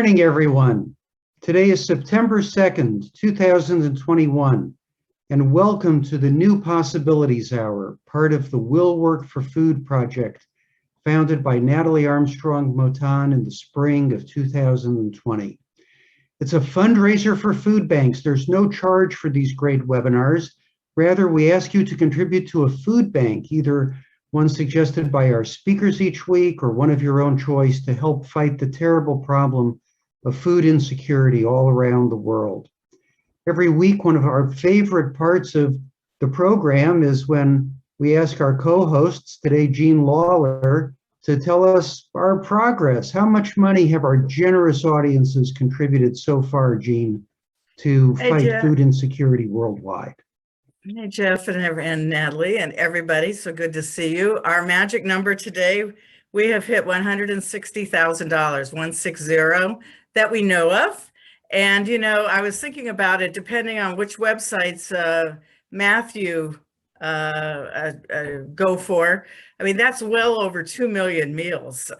morning, everyone. Today is September 2nd, 2021, and welcome to the New Possibilities Hour, part of the Will Work for Food project, founded by Natalie Armstrong Motan in the spring of 2020. It's a fundraiser for food banks. There's no charge for these great webinars. Rather, we ask you to contribute to a food bank, either one suggested by our speakers each week or one of your own choice, to help fight the terrible problem of food insecurity all around the world. Every week, one of our favorite parts of the program is when we ask our co-hosts, today Jean Lawler, to tell us our progress. How much money have our generous audiences contributed so far, Jean, to fight food insecurity worldwide? Hey, Jeff and Natalie and everybody. So good to see you. Our magic number today, we have hit $160,000, 160, that we know of. And, you know, I was thinking about it, depending on which websites Matthew go for. I mean, that's well over 2 million meals.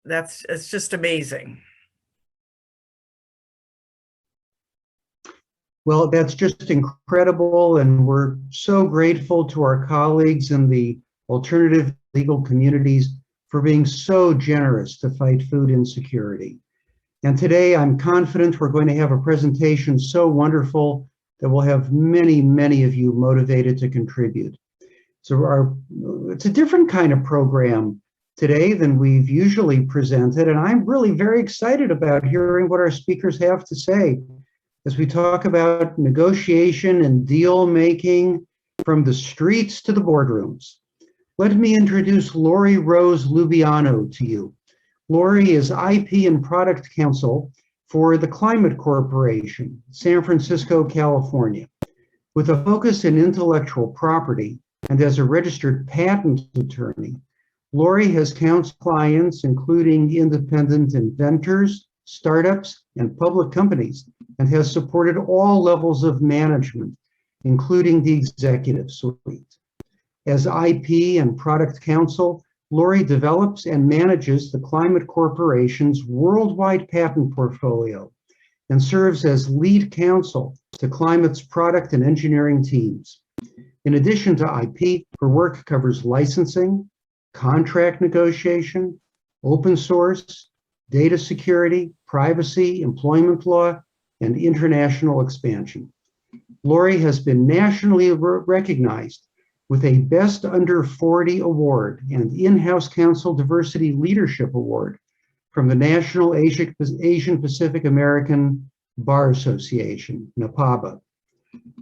It's just amazing. Well, that's just incredible, and we're so grateful to our colleagues in the alternative legal communities for being so generous to fight food insecurity. And today, I'm confident we're going to have a presentation so wonderful that will have many, many of you motivated to contribute. So it's a different kind of program today than we've usually presented, and I'm really very excited about hearing what our speakers have to say as we talk about negotiation and deal making from the streets to the boardrooms. Let me introduce Laurie Rose Lubiano to you. Laurie is IP and Product Counsel for the Climate Corporation, San Francisco, California. With a focus in intellectual property and as a registered patent attorney, Laurie has counseled clients, including independent inventors, startups, and public companies, and has supported all levels of management, including the executive suite. As IP and product counsel, Laurie develops and manages the Climate Corporation's worldwide patent portfolio and serves as lead counsel to Climate's product and engineering teams. In addition to IP, her work covers licensing, contract negotiation, open source, data security, privacy, employment law, and international expansion. Laurie has been nationally recognized with a Best Under 40 Award and In-House Counsel Diversity Leadership Award from the National Asian Pacific American Bar Association, NAPABA.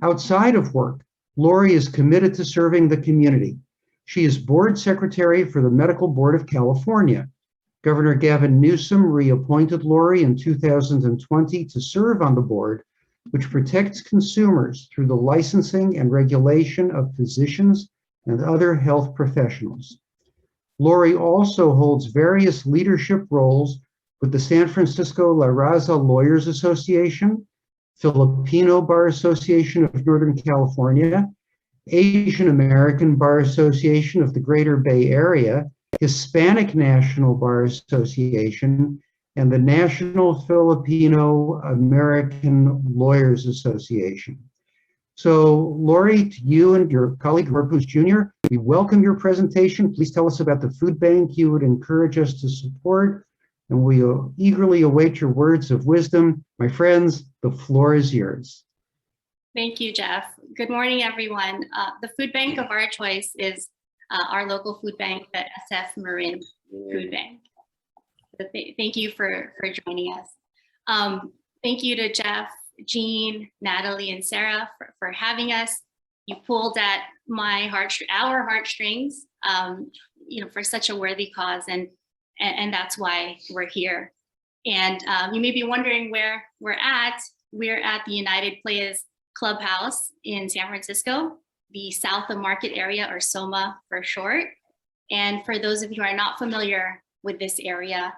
Outside of work, Laurie is committed to serving the community. She is board secretary for the Medical Board of California. Governor Gavin Newsom reappointed Laurie in 2020 to serve on the board, which protects consumers through the licensing and regulation of physicians and other health professionals. Laurie also holds various leadership roles with the San Francisco La Raza Lawyers Association, Filipino Bar Association of Northern California, Asian American Bar Association of the Greater Bay Area, Hispanic National Bar Association, and the National Filipino American Lawyers Association. So, Laurie, to you and your colleague, Corpuz Jr., we welcome your presentation. Please tell us about the food bank you would encourage us to support, and we eagerly await your words of wisdom. My friends, the floor is yours. Thank you, Jeff. Good morning, everyone. The food bank of our choice is our local food bank, the SF Marin Food Bank. So thank you for joining us. Thank you to Jeff, Jean, Natalie, and Sarah for having us. You pulled at our heartstrings, for such a worthy cause, and that's why we're here. And you may be wondering where we're at. We're at the United Playaz Clubhouse in San Francisco, the South of Market area, or SOMA for short. And for those of you who are not familiar with this area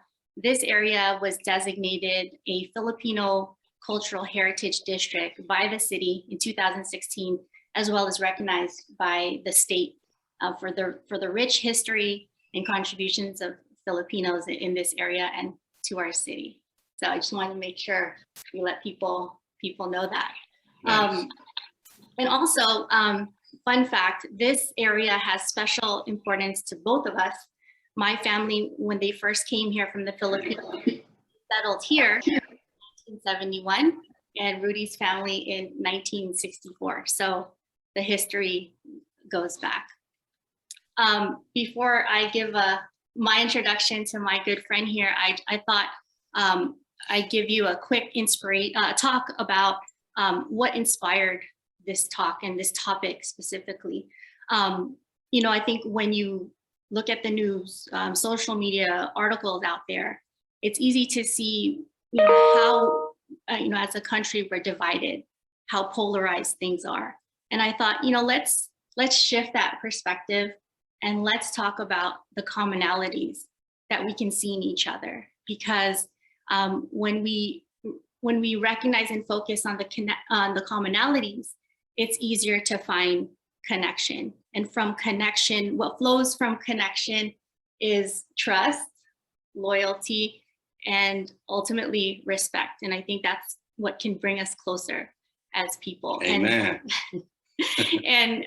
was designated a Filipino Cultural Heritage District by the city in 2016, as well as recognized by the state for the rich history and contributions of Filipinos in this area and to our city. So I just wanted to make sure we let people know that. Nice. And also, fun fact, this area has special importance to both of us. My family, when they first came here from the Philippines, settled here in 1971, and Rudy's family in 1964. So the history goes back. Before I give my introduction to my good friend here, I thought I'd give you a quick talk about what inspired this talk and this topic specifically. You know, I think when you look at the news, social media articles out there, it's easy to see, you know, how, you know, as a country we're divided, how polarized things are. And I thought, you know, let's shift that perspective and let's talk about the commonalities that we can see in each other. Because when we recognize and focus on the commonalities, it's easier to find connection. And from connection, what flows from connection is trust, loyalty, and ultimately respect. And I think that's what can bring us closer as people. Amen. And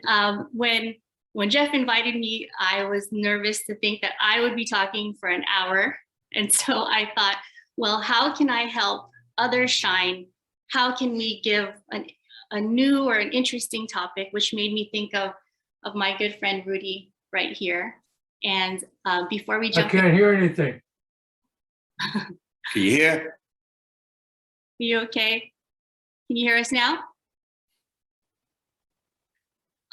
when Jeff invited me, I was nervous to think that I would be talking for an hour. And so I thought, well, how can I help others shine? How can we give a new or an interesting topic, which made me think of my good friend Rudy right here. And before we jump I can't hear anything. Can you hear? Are you okay? Can you hear us now?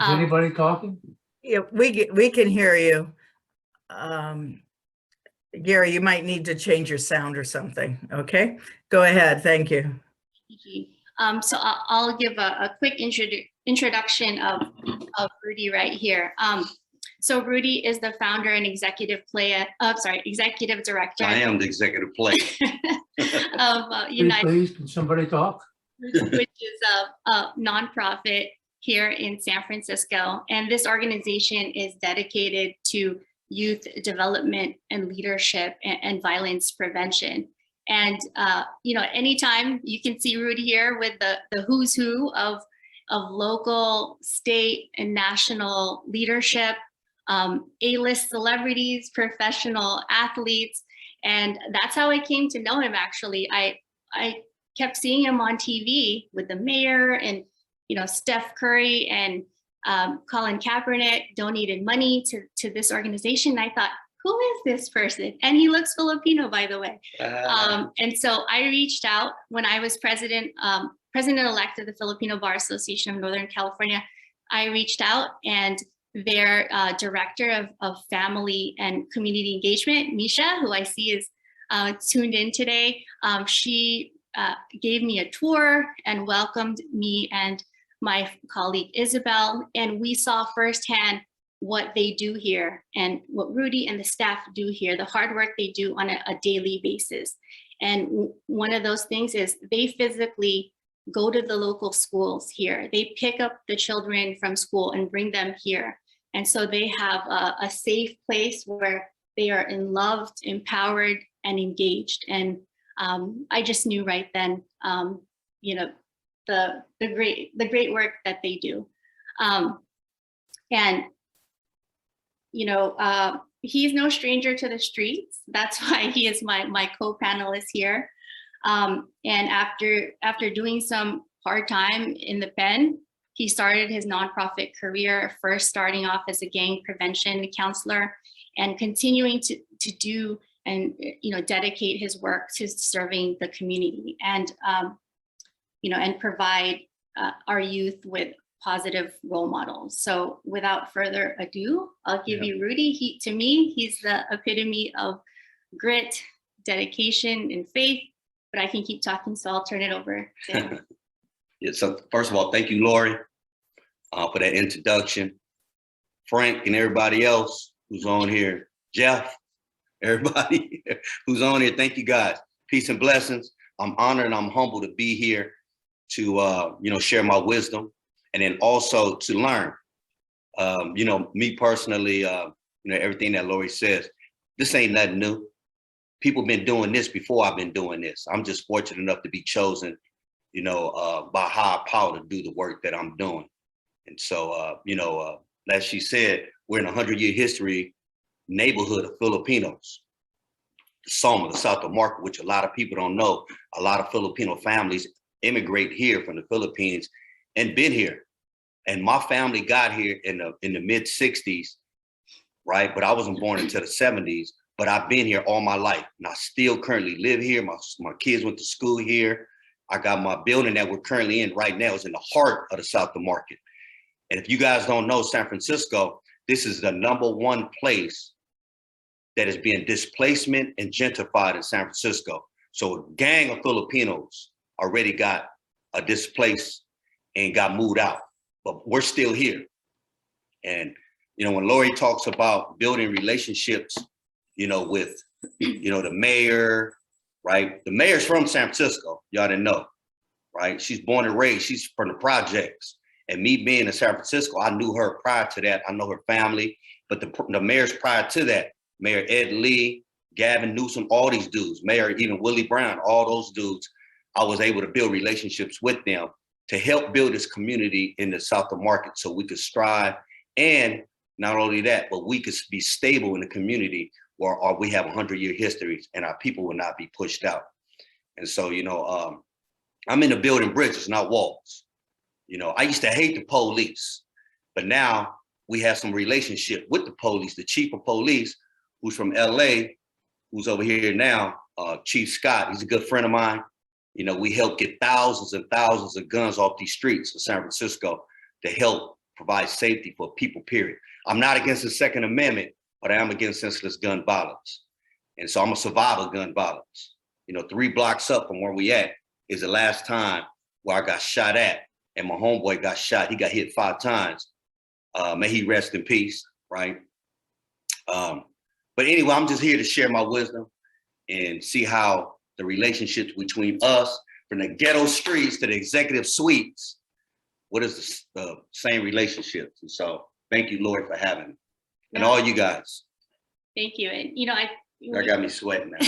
Is anybody talking? Yeah, we can hear you. Gary, you might need to change your sound or something. Okay, go ahead. Thank you. So I'll give a quick introduction of Rudy right here. So Rudy is the founder and executive director. I am the executive player. of United, Please, can somebody talk? which is a nonprofit here in San Francisco. And this organization is dedicated to youth development and leadership and violence prevention. And you know, anytime you can see Rudy here with the who's who of local, state, and national leadership, A-list celebrities, professional athletes, and that's how I came to know him. Actually, I kept seeing him on TV with the mayor and, you know, Steph Curry and Colin Kaepernick donated money to this organization. I thought, who is this person? And he looks Filipino, by the way. And so I reached out when I was president-elect of the Filipino Bar Association of Northern California. I reached out, and their director of family and community engagement, Misha, who I see is tuned in today, she gave me a tour and welcomed me and my colleague Isabel, and we saw firsthand what they do here and what Rudy and the staff do here, the hard work they do on a daily basis. And one of those things is they physically go to the local schools here. They pick up the children from school and bring them here. And so they have a safe place where they are loved, empowered, and engaged. And I just knew right then, you know, the great work that they do. And you know, he's no stranger to the streets. That's why he is my co-panelist here. And after doing some hard time in the pen, he started his nonprofit career, first starting off as a gang prevention counselor and continuing to do and, you know, dedicate his work to serving the community and, you know, and provide our youth with positive role models. So without further ado, I'll give you Rudy. To me, he's the epitome of grit, dedication, and faith, but I can keep talking, so I'll turn it over to him. Yeah, so first of all, thank you, Laurie, for that introduction. Frank and everybody else who's on here, Jeff, everybody who's on here, thank you guys. Peace and blessings. I'm honored and I'm humbled to be here to you know, share my wisdom. And then also to learn, you know, me personally, you know, everything that Laurie says, this ain't nothing new. people been doing this before I've been doing this. I'm just fortunate enough to be chosen, by higher power to do the work that I'm doing. And so, as she said, we're in a 100-year history neighborhood of Filipinos. Soma, the South of Market, which a lot of people don't know. A lot of Filipino families immigrate here from the Philippines and been here. And my family got here in the mid 60s, right? But I wasn't born until the 70s, but I've been here all my life. And I still currently live here. My kids went to school here. I got my building that we're currently in right now is in the heart of the South of Market. And if you guys don't know San Francisco, this is the #1 place that is being displacement and gentrified in San Francisco. So a gang of Filipinos already got displaced and got moved out, but we're still here. And, when Laurie talks about building relationships, with, the mayor, right? The mayor's from San Francisco, y'all didn't know, right? She's born and raised, she's from the projects. And me being in San Francisco, I knew her prior to that. I know her family, but the mayor's prior to that, Mayor Ed Lee, Gavin Newsom, all these dudes, Mayor even Willie Brown, all those dudes, I was able to build relationships with them to help build this community in the South of Market so we could strive. And not only that, but we could be stable in the community where we have 100-year histories and our people will not be pushed out. And so, I'm in the building bridges, not walls. I used to hate the police, but now we have some relationship with the police. The chief of police, who's from LA, who's over here now, Chief Scott, he's a good friend of mine. We help get thousands and thousands of guns off these streets of San Francisco to help provide safety for people, period. I'm not against the Second Amendment, but I am against senseless gun violence. And so I'm a survivor of gun violence. 3 blocks up from where we at is the last time where I got shot at and my homeboy got shot. He got hit 5 times. May he rest in peace, right? But anyway, I'm just here to share my wisdom and see how the relationships between us, from the ghetto streets to the executive suites, what is the same relationships? And so thank you, Laurie, for having me. And all you guys. Thank you. And, That got me sweating now.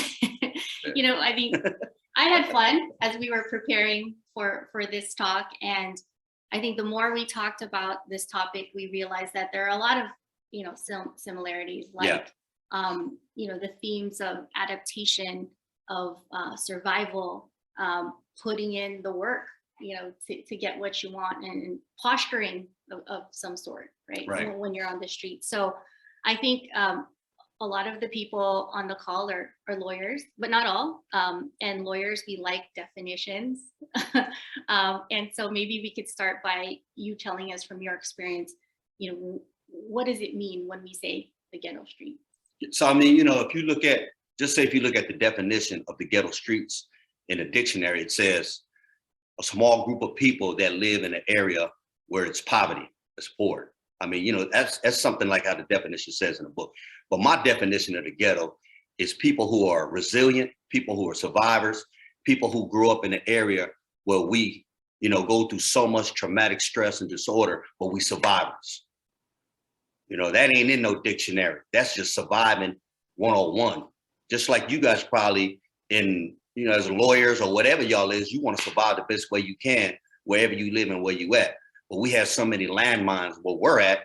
I think I had fun as we were preparing for this talk. And I think the more we talked about this topic, we realized that there are a lot of, similarities, like, the themes of adaptation, of survival, putting in the work, to get what you want, and posturing of some sort, right? When you're on the street. So I think a lot of the people on the call are lawyers, but not all. And lawyers, we like definitions. And so maybe we could start by you telling us from your experience, what does it mean when we say the ghetto street? So, if you look at the definition of the ghetto streets in a dictionary, it says a small group of people that live in an area where it's poverty, it's poor. That's something like how the definition says in the book. But my definition of the ghetto is people who are resilient, people who are survivors, people who grew up in an area where we, go through so much traumatic stress and disorder, but we survivors. That ain't in no dictionary. That's just surviving 101. Just like you guys probably as lawyers or whatever y'all is, you want to survive the best way you can, wherever you live and where you at. But we have so many landmines where we're at,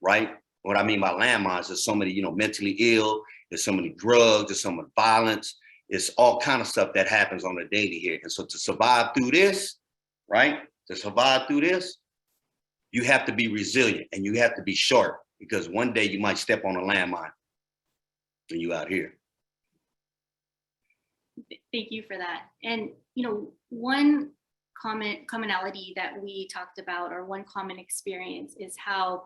right? What I mean by landmines is so many, mentally ill, there's so many drugs, there's so much violence, it's all kind of stuff that happens on a daily here. And so to survive through this, right? You have to be resilient and you have to be sharp, because one day you might step on a landmine when you out here. Thank you for that. And, one commonality that we talked about, or one common experience, is how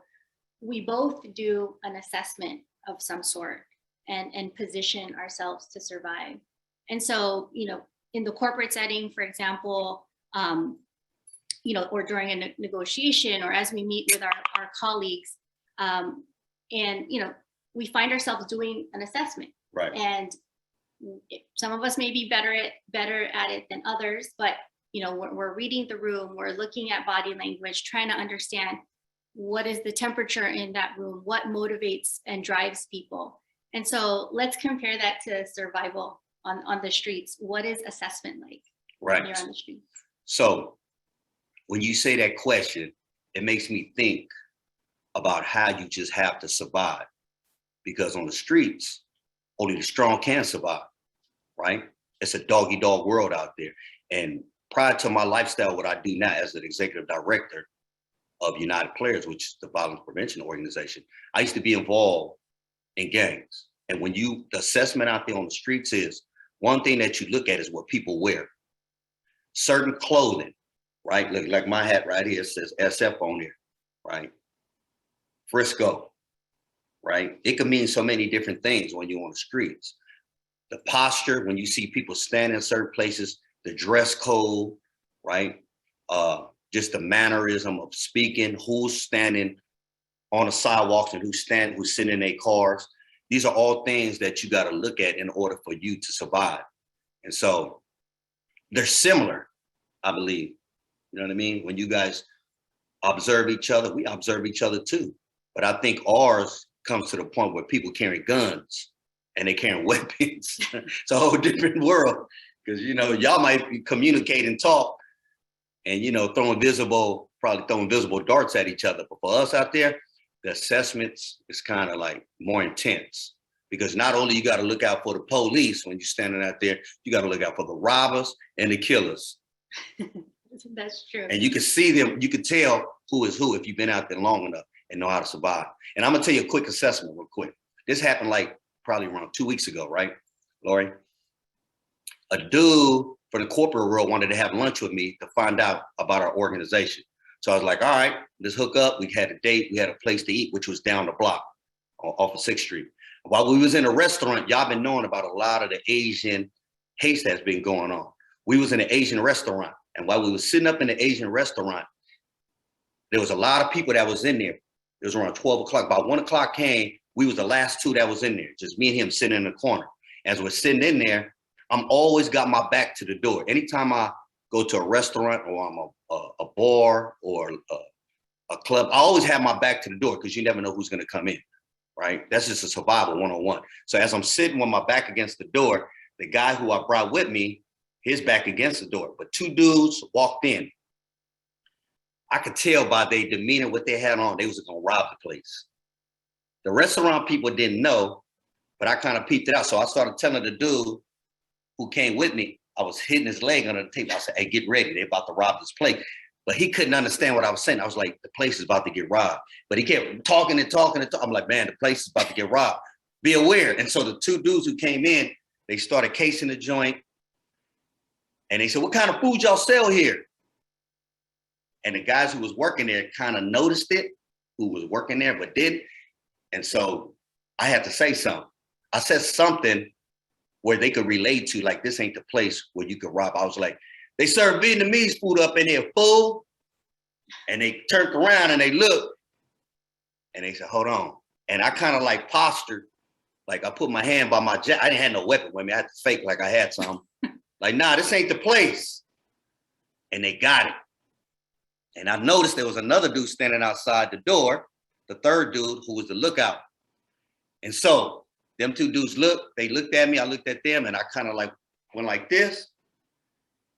we both do an assessment of some sort and position ourselves to survive. And so, in the corporate setting, for example, or during a negotiation, or as we meet with our colleagues, and, we find ourselves doing an assessment. Right. And some of us may be better at it than others, but, we're reading the room, we're looking at body language, trying to understand what is the temperature in that room, what motivates and drives people. And so let's compare that to survival on the streets. What is assessment like when Right. you're on the streets? So when you say that question, it makes me think about how you just have to survive. Because on the streets, only the strong can survive, right? It's a dog eat dog world out there. And prior to my lifestyle, what I do now as an executive director of United Playaz, which is the violence prevention organization, I used to be involved in gangs. And when the assessment out there on the streets is, one thing that you look at is what people wear. Certain clothing, right? Look, like my hat right here says SF on there, right? Frisco, right? It can mean so many different things when you're on the streets. The posture, when you see people standing in certain places, the dress code, right? Just the mannerism of speaking, who's standing on the sidewalks and who's sitting in their cars. These are all things that you got to look at in order for you to survive. And so they're similar, I believe. You know what I mean? When you guys observe each other, we observe each other too. But I think ours comes to the point where people carry guns and they carry weapons. It's a whole different world because, you know, y'all might communicate and talk and, you know, probably throwing visible darts at each other. But for us out there, the assessments is kind of like more intense because not only you got to look out for the police when you're standing out there, you got to look out for the robbers and the killers. That's true. And you can see them, you can tell who is who if you've been out there long enough and know how to survive. And I'm gonna tell you a quick assessment real quick. This happened like probably around 2 weeks ago, right, Laurie? A dude from the corporate world wanted to have lunch with me to find out about our organization. So I was like, all right, let's hook up. We had a date, we had a place to eat, which was down the block off of 6th Street. While we was in a restaurant, y'all been knowing about a lot of the Asian haste that's been going on. We was in an Asian restaurant. And while we was sitting up in the Asian restaurant, there was a lot of people that was in there. It was around 12 o'clock. About 1 o'clock came, we was the last two that was in there, just me and him sitting in the corner. As we're sitting in there, I'm always got my back to the door. Anytime I go to a restaurant or I'm a bar or a club, I always have my back to the door because you never know who's gonna come in, right? That's just a survival 101. So as I'm sitting with my back against the door, the guy who I brought with me, his back against the door, but two dudes walked in. I could tell by their demeanor, what they had on, they was gonna rob the place. The restaurant people didn't know, but I kind of peeped it out. So I started telling the dude who came with me, I was hitting his leg under the table. I said, hey, get ready, they're about to rob this place. But he couldn't understand what I was saying. I was like, the place is about to get robbed. But he kept talking and talking and talking. I'm like, man, the place is about to get robbed. Be aware. And so the two dudes who came in, they started casing the joint. And they said, what kind of food y'all sell here? And the guys who was working there kind of noticed it, who was working there but didn't. And so I had to say something. I said something where they could relate to, like, this ain't the place where you could rob. I was like, they serve Vietnamese food up in here, fool. And they turned around and they looked and they said, hold on. And I kind of like postured, like I put my hand by my jacket. I didn't have no weapon with me. I had to fake like I had some. Like, nah, this ain't the place. And they got it. And I noticed there was another dude standing outside the door, the third dude who was the lookout. And so them two dudes they looked at me, I looked at them, and I kind of like went like this.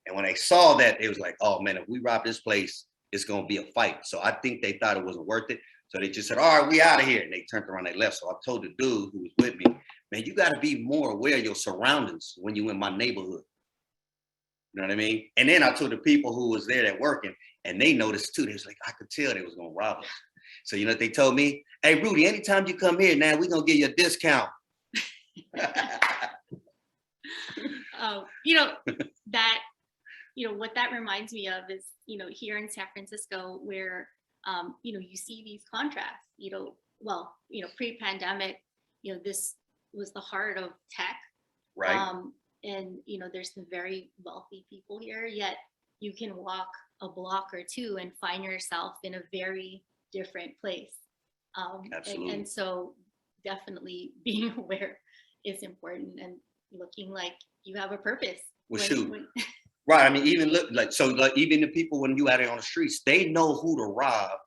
And when they saw that, it was like, oh man, if we rob this place, it's gonna be a fight. So I think they thought it wasn't worth it. So they just said, all right, we out of here. And they turned around, they left. So I told the dude who was with me, man, you gotta be more aware of your surroundings when you in my neighborhood. You know what I mean? And then I told the people who was there that working, and they noticed too. They was like, I could tell they was gonna rob us. So you know what they told me? Hey, Rudy, anytime you come here now, we're gonna give you a discount. You know, that, you know, what that reminds me of is, you know, here in San Francisco where, you know, you see these contrasts, you know, well, you know, pre-pandemic, you know, this was the heart of tech. Right. And, you know, there's some very wealthy people here, yet you can walk a block or two and find yourself in a very different place. Absolutely. And so definitely being aware is important and looking like you have a purpose. Well, right. I mean, even look like, so like even the people when you out there on the streets, they know who to rob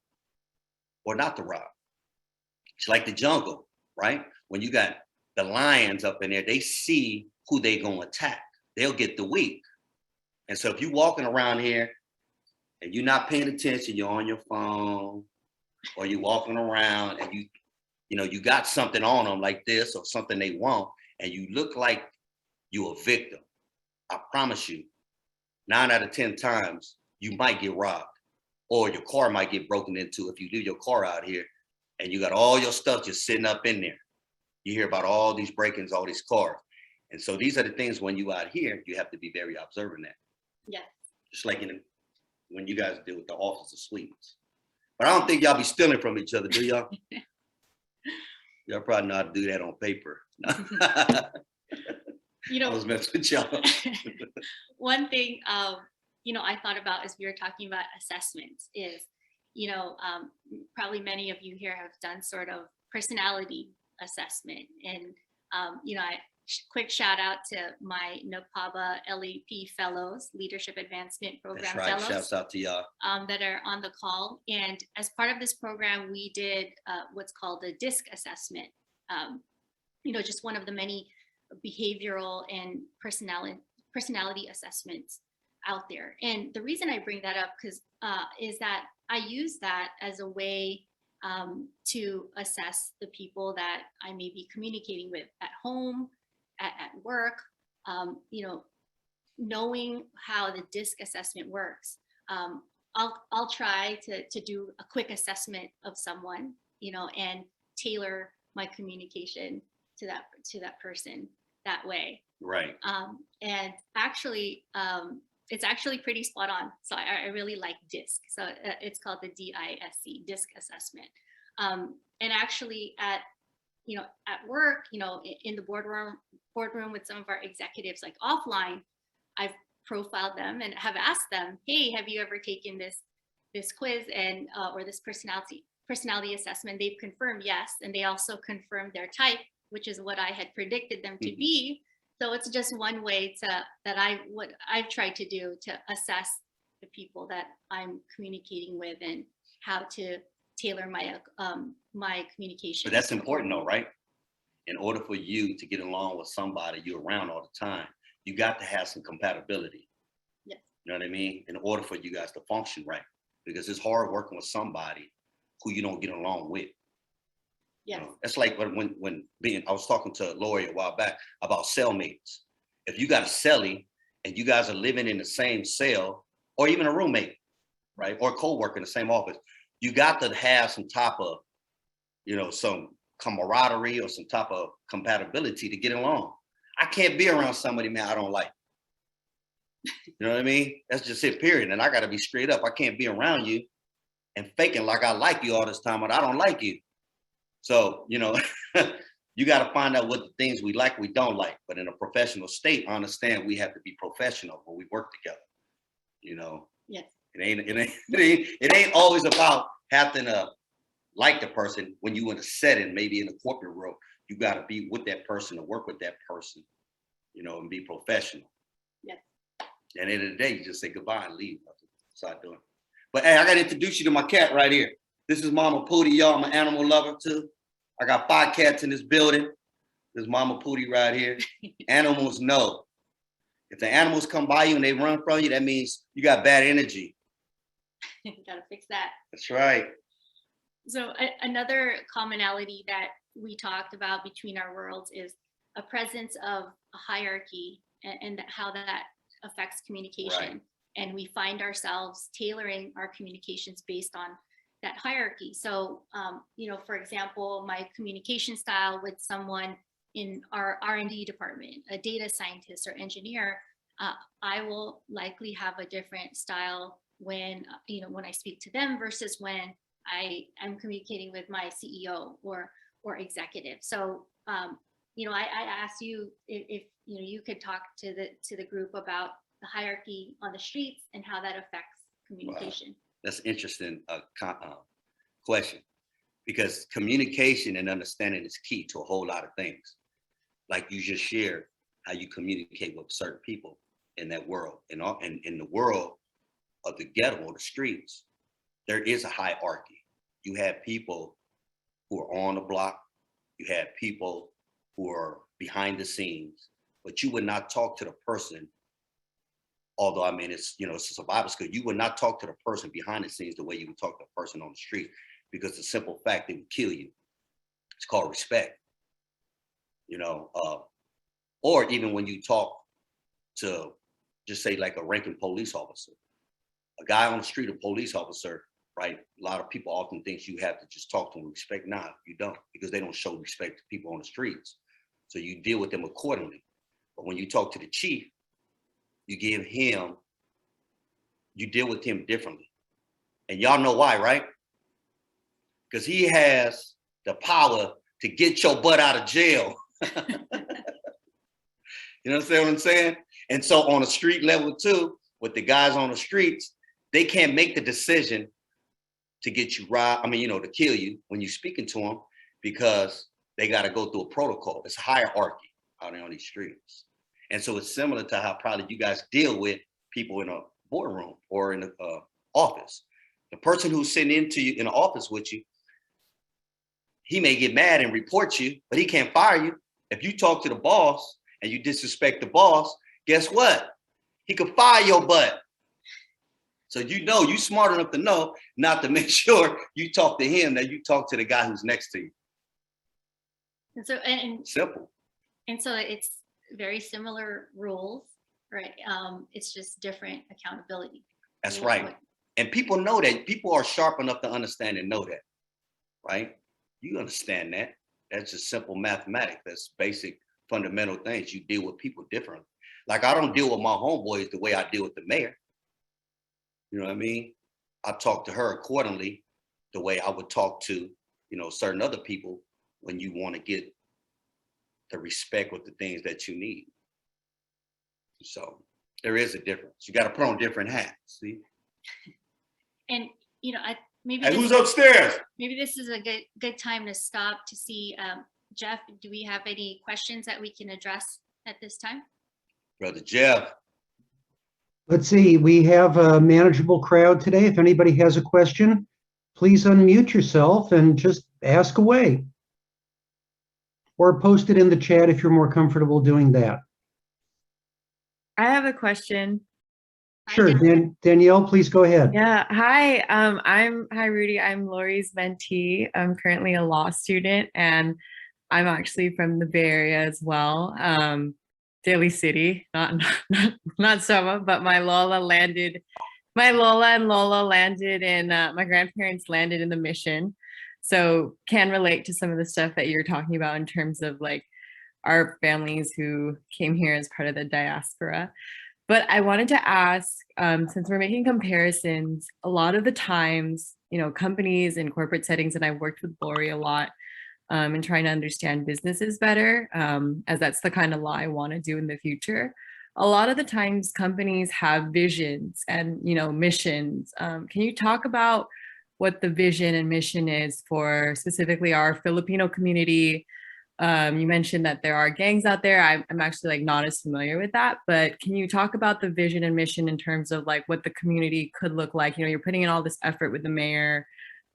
or not to rob. It's like the jungle, right? When you got the lions up in there, they see who they gonna attack. They'll get the weak. And so if you're walking around here and you're not paying attention, you're on your phone, or you're walking around and you got something on them like this or something they want, and you look like you're a victim, I promise you, 9 out of 10 times, you might get robbed, or your car might get broken into if you leave your car out here and you got all your stuff just sitting up in there. You hear about all these break-ins, all these cars. And so these are the things when you out here, you have to be very observant at. Yes. Just like when you guys deal with the office of sweets. But I don't think y'all be stealing from each other, do y'all? Y'all probably know how to do that on paper. You know, I was messing with y'all. one thing, I thought about as we were talking about assessments is, probably many of you here have done sort of personality assessment. And, quick shout out to my NAPABA LAP fellows, Leadership Advancement Program That's right. fellows. Shouts out to y'all. That are on the call. And as part of this program, we did what's called a DISC assessment. Just one of the many behavioral and personality assessments out there. And the reason I bring that up is that I use that as a way to assess the people that I may be communicating with at home, at work, knowing how the DISC assessment works. I'll try to do a quick assessment of someone, and tailor my communication to that person that way. Right. And actually, it's actually pretty spot on. So I really like DISC. So it's called the DISC, DISC assessment. And actually at work, in the boardroom with some of our executives, like offline, I've profiled them and have asked them, hey, have you ever taken this quiz and or this personality assessment? They've confirmed yes, and they also confirmed their type, which is what I had predicted them to be. So it's just one way what I've tried to do to assess the people that I'm communicating with and how to tailor my communication. But that's important though, right? In order for you to get along with somebody you're around all the time, you got to have some compatibility. Yes. You know what I mean? In order for you guys to function right. Because it's hard working with somebody who you don't get along with. Yes. It's like I was talking to Laurie a while back about cellmates. If you got a cellie and you guys are living in the same cell, or even a roommate, right? Or a co-worker in the same office, you got to have some type of, some camaraderie or some type of compatibility to get along. I can't be around somebody, man, I don't like. You know what I mean? That's just it, period. And I got to be straight up. I can't be around you and faking like I like you all this time, but I don't like you. So, you got to find out what the things we like, we don't like. But in a professional state, I understand we have to be professional when we work together. Yes. It ain't always about having to like the person when you in a setting, maybe in a corporate world. You got to be with that person or work with that person, and be professional. Yes. And at the end of the day, you just say goodbye and leave. Start doing. But hey, I got to introduce you to my cat right here. This is Mama Pootie, y'all. I'm an animal lover too. I got 5 cats in this building. This is Mama Pootie right here. Animals know. If the animals come by you and they run from you, that means you got bad energy. Gotta fix that. That's right. So another commonality that we talked about between our worlds is a presence of a hierarchy and how that affects communication. Right. And we find ourselves tailoring our communications based on that hierarchy. So, for example, my communication style with someone in our R&D department, a data scientist or engineer, I will likely have a different style when I speak to them versus when I am communicating with my CEO or executive. So, I asked you if you could talk to the group about the hierarchy on the streets and how that affects communication. Wow. That's interesting question, because communication and understanding is key to a whole lot of things. Like you just shared how you communicate with certain people in that world. And in the world of the ghetto or the streets, there is a hierarchy. You have people who are on the block. You have people who are behind the scenes, but you would not talk to the person. Although, I mean, it's, it's a survival skill. You would not talk to the person behind the scenes the way you would talk to a person on the street, because the simple fact, it would kill you. It's called respect, or even when you talk to, just say, like a ranking police officer, a guy on the street, a police officer, right? A lot of people often think you have to just talk to them with respect. Nah, you don't, because they don't show respect to people on the streets. So you deal with them accordingly. But when you talk to the chief, you deal with him differently. And y'all know why, right? Because he has the power to get your butt out of jail. You understand what I'm saying? And so on a street level too, with the guys on the streets, they can't make the decision to get you to kill you when you're speaking to them, because they got to go through a protocol. It's a hierarchy out there on these streets. And so it's similar to how probably you guys deal with people in a boardroom or in an office. The person who's sitting into you in the office with you, he may get mad and report you, but he can't fire you. If you talk to the boss and you disrespect the boss, guess what? He could fire your butt. So you smart enough to know not to make sure you talk to him, that you talk to the guy who's next to you. And so, and Simple. And so it's very similar rules, right? It's just different accountability. That's right. And people know that. People are sharp enough to understand and know that, right? You understand that. That's just simple mathematics. That's basic fundamental things. You deal with people differently. Like, I don't deal with my homeboys the way I deal with the mayor. You know what I mean? I talk to her accordingly, the way I would talk to, certain other people when you want to get the respect with the things that you need. So there is a difference. You got to put on different hats, see? And, Hey, who's upstairs? Maybe this is a good time to stop to see, Jeff, do we have any questions that we can address at this time? Brother Jeff. Let's see, we have a manageable crowd today. If anybody has a question, please unmute yourself and just ask away. Or post it in the chat if you're more comfortable doing that. I have a question. Sure, Danielle, please go ahead. Yeah, hi. Hi Rudy. I'm Laurie's mentee. I'm currently a law student, and I'm actually from the Bay Area as well. Daly City, not Soma, but my Lola and Lola landed in, my grandparents landed in the Mission. So can relate to some of the stuff that you're talking about in terms of like our families who came here as part of the diaspora. But I wanted to ask, since we're making comparisons, a lot of the times, companies in corporate settings, and I've worked with Laurie a lot in trying to understand businesses better, as that's the kind of law I want to do in the future. A lot of the times companies have visions and, missions. Can you talk about what the vision and mission is for specifically our Filipino community? You mentioned that there are gangs out there. I'm actually not as familiar with that, but can you talk about the vision and mission in terms of what the community could look like? You're putting in all this effort with the mayor,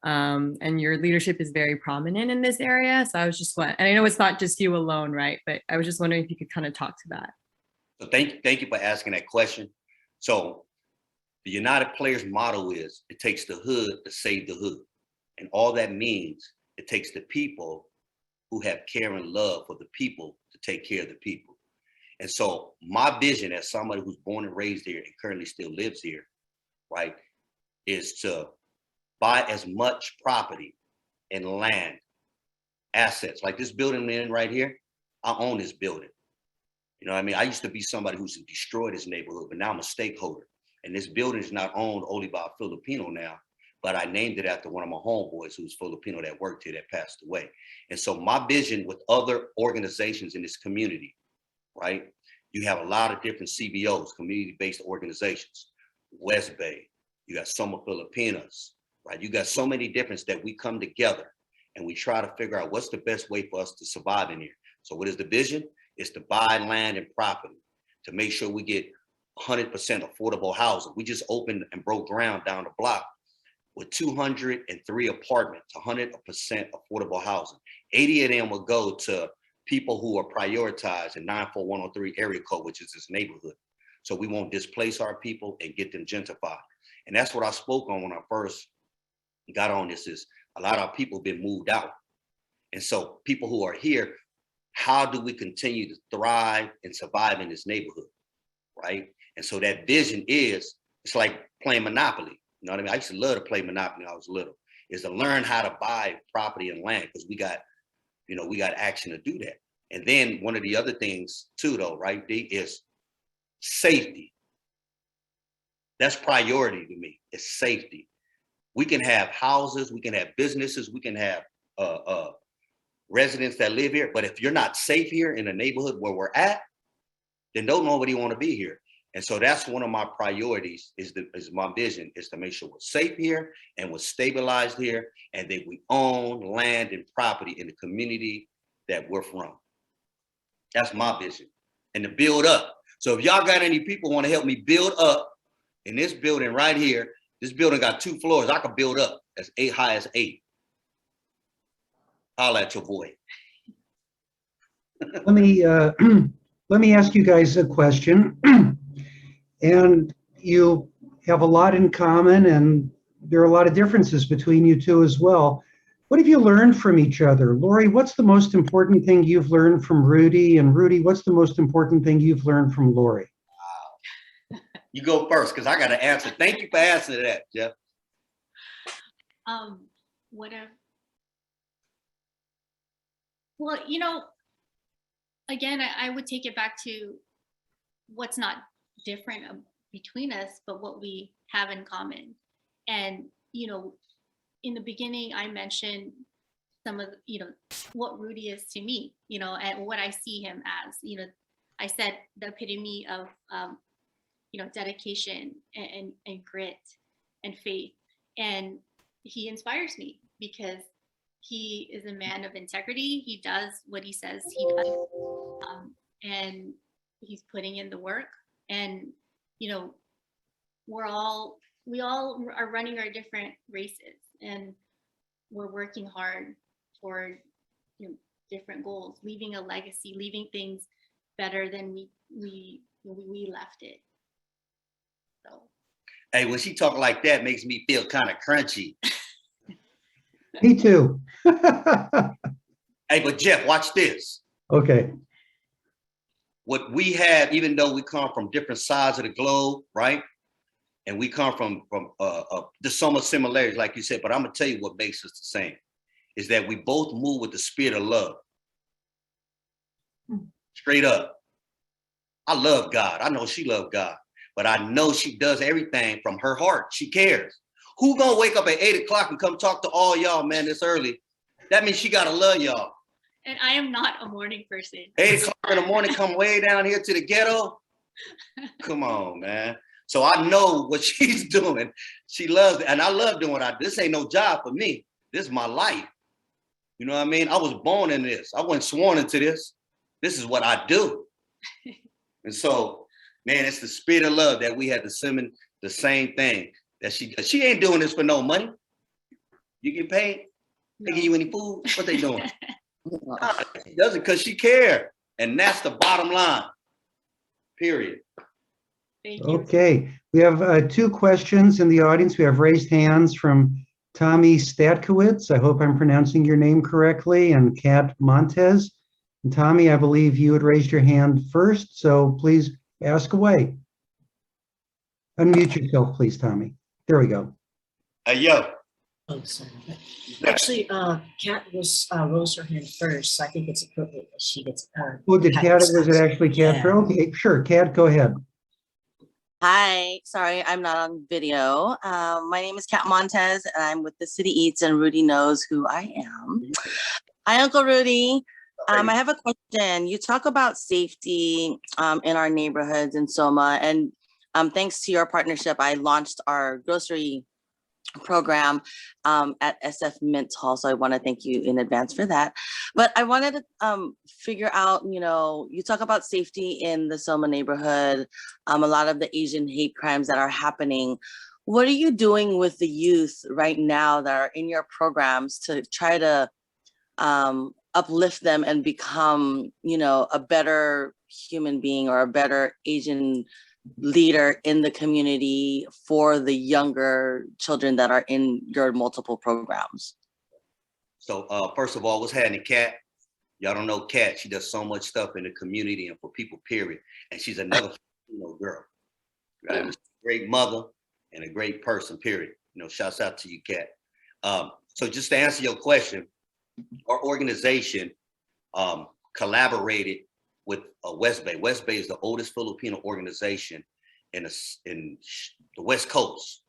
and your leadership is very prominent in this area. So I was just and I know it's not just you alone, right? But I was just wondering if you could kind of talk to that. So thank you for asking that question. So the United Players motto is, it takes the hood to save the hood. And all that means, it takes the people who have care and love for the people to take care of the people. And so my vision as somebody who's born and raised here and currently still lives here, right, is to buy as much property and land, assets, like this building we're in right here. I own this building. I used to be somebody who's destroyed this neighborhood, but now I'm a stakeholder. And this building is not owned only by a Filipino now, but I named it after one of my homeboys who's Filipino that worked here that passed away. And so my vision with other organizations in this community, right? You have a lot of different CBOs, community-based organizations, West Bay, you got Soma Filipinas, right? You got so many different that we come together and we try to figure out what's the best way for us to survive in here. So what is the vision? It's to buy land and property, to make sure we get 100% affordable housing. We just opened and broke ground down the block with 203 apartments, 100% affordable housing. 80 of them will go to people who are prioritized in 94103 area code, which is this neighborhood. So we won't displace our people and get them gentrified. And that's what I spoke on when I first got on this, is a lot of our people have been moved out. And so people who are here, how do we continue to thrive and survive in this neighborhood, right? And so that vision is, it's like playing Monopoly. You know what I mean? I used to love to play Monopoly when I was little, is to learn how to buy property and land, because we got, you know, we got action to do that. And then one of the other things too, though, right, D, is safety. That's priority to me, is safety. We can have houses, we can have businesses, we can have residents that live here, but if you're not safe here in the neighborhood where we're at, then don't nobody want to be here. And so that's one of my priorities, is my vision, is to make sure we're safe here and we're stabilized here, and that we own land and property in the community that we're from. That's my vision. And to build up. So if y'all got any people want to help me build up in this building right here, this building got 2 floors, I could build up as high as 8. Holla at your boy. Let me ask you guys a question. And you have a lot in common, and there are a lot of differences between you two as well. What have you learned from each other? Laurie, what's the most important thing you've learned from Rudy? And Rudy, what's the most important thing you've learned from Laurie? You go first, because I got to answer. Thank you for answering that, Jeff. Well, you know, again, I would take it back to what's not different between us, but what we have in common. And, you know, in the beginning, I mentioned some of, you know, what Rudy is to me, you know, and what I see him as. You know, I said the epitome of, you know, dedication and grit and faith. And he inspires me because he is a man of integrity. He does what he says he does. And he's putting in the work. And, you know, we all are running our different races, and we're working hard toward, you know, different goals, leaving a legacy, leaving things better than we left it. So. Hey, when she talk like that, makes me feel kind of crunchy. Me too. Hey, but Jeff, watch this. Okay. What we have, even though we come from different sides of the globe, right? And we come from there's so much similarities, like you said, but I'm gonna tell you what makes us the same, is that we both move with the spirit of love. Straight up. I love God. I know she loves God, but I know she does everything from her heart. She cares. Who gonna wake up at 8 o'clock and come talk to all y'all, man, this early? That means she gotta love y'all. And I am not a morning person. 8 o'clock in the morning, come way down here to the ghetto. Come on, man. So I know what she's doing. She loves it. And I love doing what I do. This ain't no job for me. This is my life. You know what I mean? I was born in this. I wasn't sworn into this. This is what I do. And so, man, it's the spirit of love that we had to summon the same thing that she ain't doing this for no money. You get paid? They give you any food? What they doing? She does it because she cares. And that's the bottom line. Period. Thank you. Okay. We have 2 questions in the audience. We have raised hands from Tommy Statkowitz. I hope I'm pronouncing your name correctly, and Kat Montez. And Tommy, I believe you had raised your hand first, so please ask away. Unmute yourself, please, Tommy. There we go. Hey, yo. Oh, sorry. Actually, Kat was rose her hand first, so I think it's appropriate that she gets. Oh, did Kat, was it actually Kat? Yeah. Okay, sure. Kat, go ahead. Hi, sorry, I'm not on video. My name is Kat Montez, and I'm with the City Eats, and Rudy knows who I am. Hi, Uncle Rudy. I have a question. You talk about safety in our neighborhoods in Soma, and thanks to your partnership, I launched our grocery program at SF Mint Hall. So I want to thank you in advance for that. But I wanted to figure out, you know, you talk about safety in the Soma neighborhood, a lot of the Asian hate crimes that are happening. What are you doing with the youth right now that are in your programs to try to uplift them and become, you know, a better human being or a better Asian leader in the community for the younger children that are in your multiple programs? So first of all, what's happening, Kat? Y'all don't know Kat. She does so much stuff in the community and for people, period. And she's another girl. Right? She's a great mother and a great person, period. You know, shouts out to you, Kat. So just to answer your question, our organization collaborated with West Bay. West Bay is the oldest Filipino organization in the West Coast,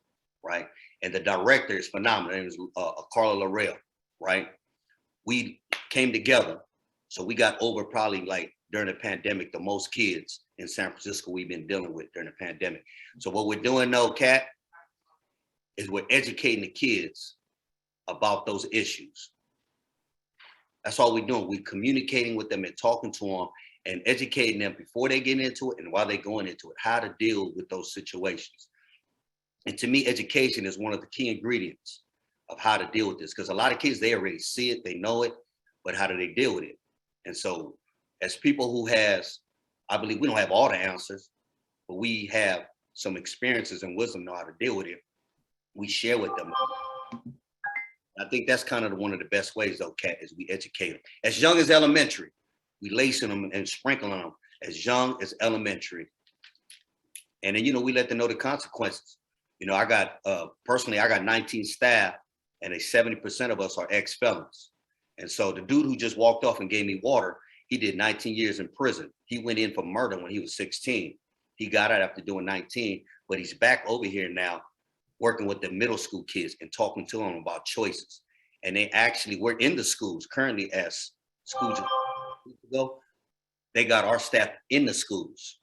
right? And the director is phenomenal. Her name is Carla Laurel, right? We came together. So we got over probably like during the pandemic, the most kids in San Francisco we've been dealing with during the pandemic. So what we're doing though, Kat, is we're educating the kids about those issues. That's all we're doing. We're communicating with them and talking to them and educating them before they get into it and while they're going into it, how to deal with those situations. And to me, education is one of the key ingredients of how to deal with this, because a lot of kids, they already see it, they know it, but how do they deal with it? And so as people who has, I believe we don't have all the answers, but we have some experiences and wisdom know how to deal with it. We share with them. I think that's kind of one of the best ways though, Kat, is we educate them. As young as elementary, we lacing them and sprinkling them as young as elementary. And then, you know, we let them know the consequences. You know, I got, personally, I got 19 staff and 70% of us are ex-felons. And so the dude who just walked off and gave me water, he did 19 years in prison. He went in for murder when he was 16. He got out after doing 19, but he's back over here now working with the middle school kids and talking to them about choices. And they actually, we're in the schools currently as schools ago. They got our staff in the schools,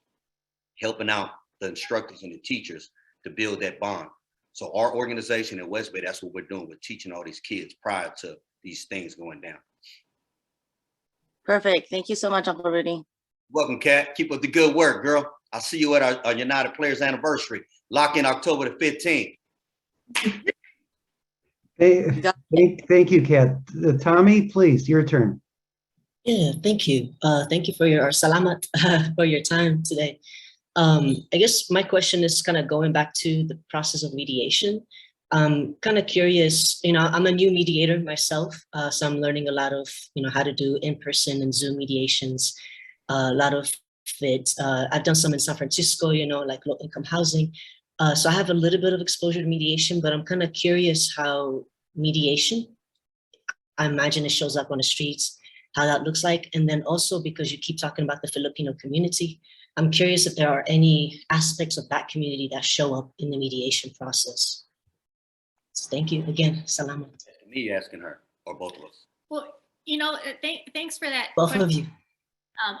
helping out the instructors and the teachers to build that bond. So our organization in West Bay, that's what we're doing. We're teaching all these kids prior to these things going down. Perfect. Thank you so much, Uncle Rudy. Welcome, Kat. Keep up the good work, girl. I'll see you at our United Players anniversary. Lock in October the 15th. Thank you, Kat. Tommy, please, your turn. Yeah, thank you. Thank you for your salamat for your time today. I guess my question is kind of going back to the process of mediation. I'm kind of curious, you know, I'm a new mediator myself, so I'm learning a lot of, you know, how to do in-person and Zoom mediations, a lot of it. I've done some in San Francisco, you know, like low-income housing. So I have a little bit of exposure to mediation, but I'm kind of curious how mediation, I imagine it shows up on the streets, how that looks like. And then also because you keep talking about the Filipino community, I'm curious if there are any aspects of that community that show up in the mediation process. So thank you again. Salamat. Me asking her, or both of us. Well, you know, thanks for that. Both of you.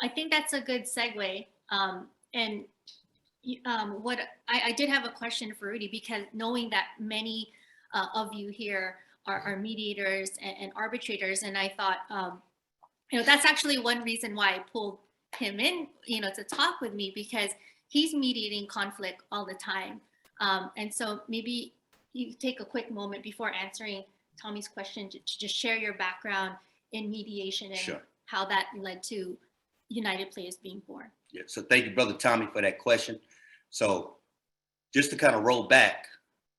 I think that's a good segue. And what I did have a question for Rudy, because knowing that many of you here are mediators and arbitrators, and I thought, you know, that's actually one reason why I pulled him in, you know, to talk with me, because he's mediating conflict all the time. And so maybe you take a quick moment before answering Tommy's question to just share your background in mediation and Sure. how that led to United Players being born. Yeah, so thank you, Brother Tommy, for that question. So just to kind of roll back,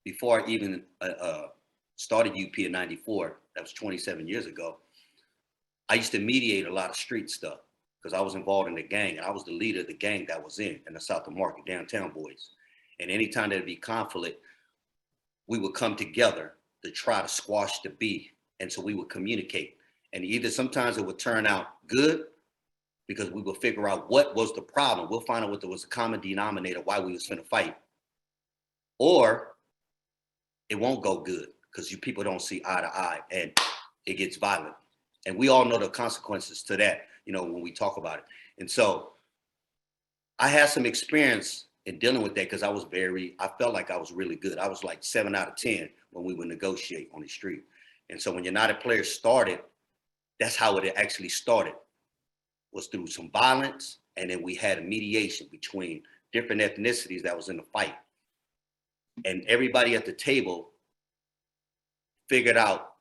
before I even started UP in 94, that was 27 years ago, I used to mediate a lot of street stuff because I was involved in the gang, and I was the leader of the gang that was in the South of Market, Downtown Boys. And anytime there'd be conflict, we would come together to try to squash the beef. And so we would communicate. And either sometimes it would turn out good because we would figure out what was the problem. We'll find out what there was a common denominator why we was finna fight. Or it won't go good because you people don't see eye to eye and it gets violent. And we all know the consequences to that, you know, when we talk about it. And so I had some experience in dealing with that because I felt like I was really good. I was like 7 out of 10 when we would negotiate on the street. And so when United Players started, that's how it actually started, was through some violence. And then we had a mediation between different ethnicities that was in the fight. And everybody at the table figured out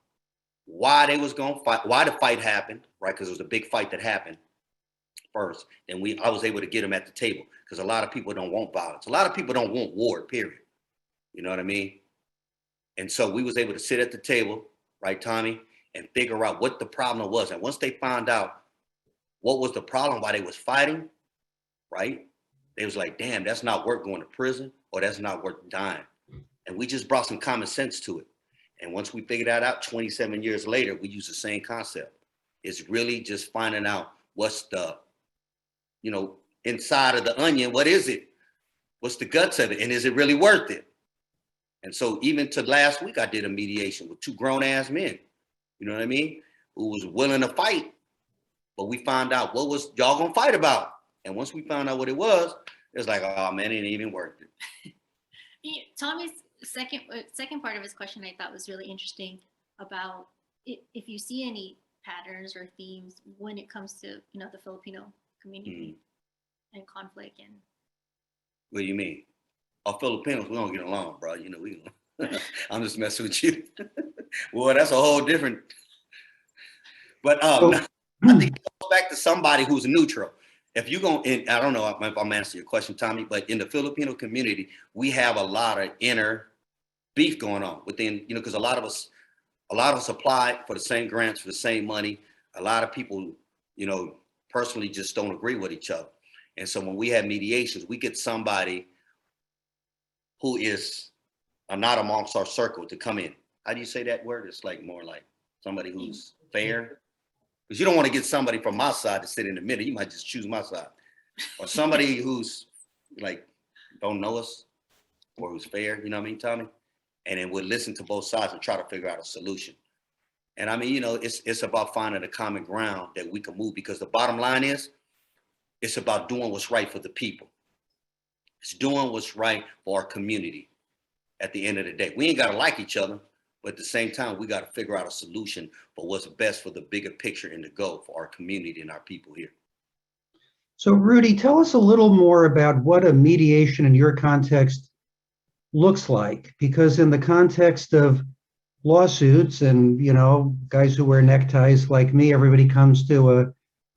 why they was gonna fight, why the fight happened, right? Because it was a big fight that happened first. Then I was able to get them at the table because a lot of people don't want violence. A lot of people don't want war, period. You know what I mean? And so we was able to sit at the table, right, Tommy, and figure out what the problem was. And once they found out what was the problem, why they was fighting, right? They was like, damn, that's not worth going to prison, or that's not worth dying. And we just brought some common sense to it. And once we figured that out, 27 years later, we use the same concept. It's really just finding out what's the, inside of the onion, what is it? What's the guts of it? And is it really worth it? And so even to last week, I did a mediation with 2 grown ass men, you know what I mean? Who was willing to fight, but we found out what was y'all gonna fight about. And once we found out what it was like, oh man, it ain't even worth it. Tommy's second part of his question I thought was really interesting about if you see any patterns or themes when it comes to the Filipino community and conflict. And what do you mean? Our Filipinos, we don't get along, bro. I'm just messing with you. Well, that's a whole different. But I think it goes back to somebody who's neutral. If you're going, I don't know if I'm answering your question, Tommy, but in the Filipino community, we have a lot of inner beef going on within, because a lot of us apply for the same grants, for the same money. A lot of people, personally just don't agree with each other. And so when we have mediations, we get somebody who is not amongst our circle to come in. How do you say that word? It's like more like somebody who's fair. Because you don't want to get somebody from my side to sit in the middle. You might just choose my side. Or somebody who's like, don't know us or who's fair, you know what I mean, Tommy? And then we'll listen to both sides and try to figure out a solution. And I mean, it's about finding a common ground that we can move, because the bottom line is, it's about doing what's right for the people. It's doing what's right for our community at the end of the day. We ain't got to like each other, but at the same time, we got to figure out a solution for what's best for the bigger picture and the goal for our community and our people here. So Rudy, tell us a little more about what a mediation in your context looks like, because in the context of lawsuits and, guys who wear neckties like me, everybody comes to a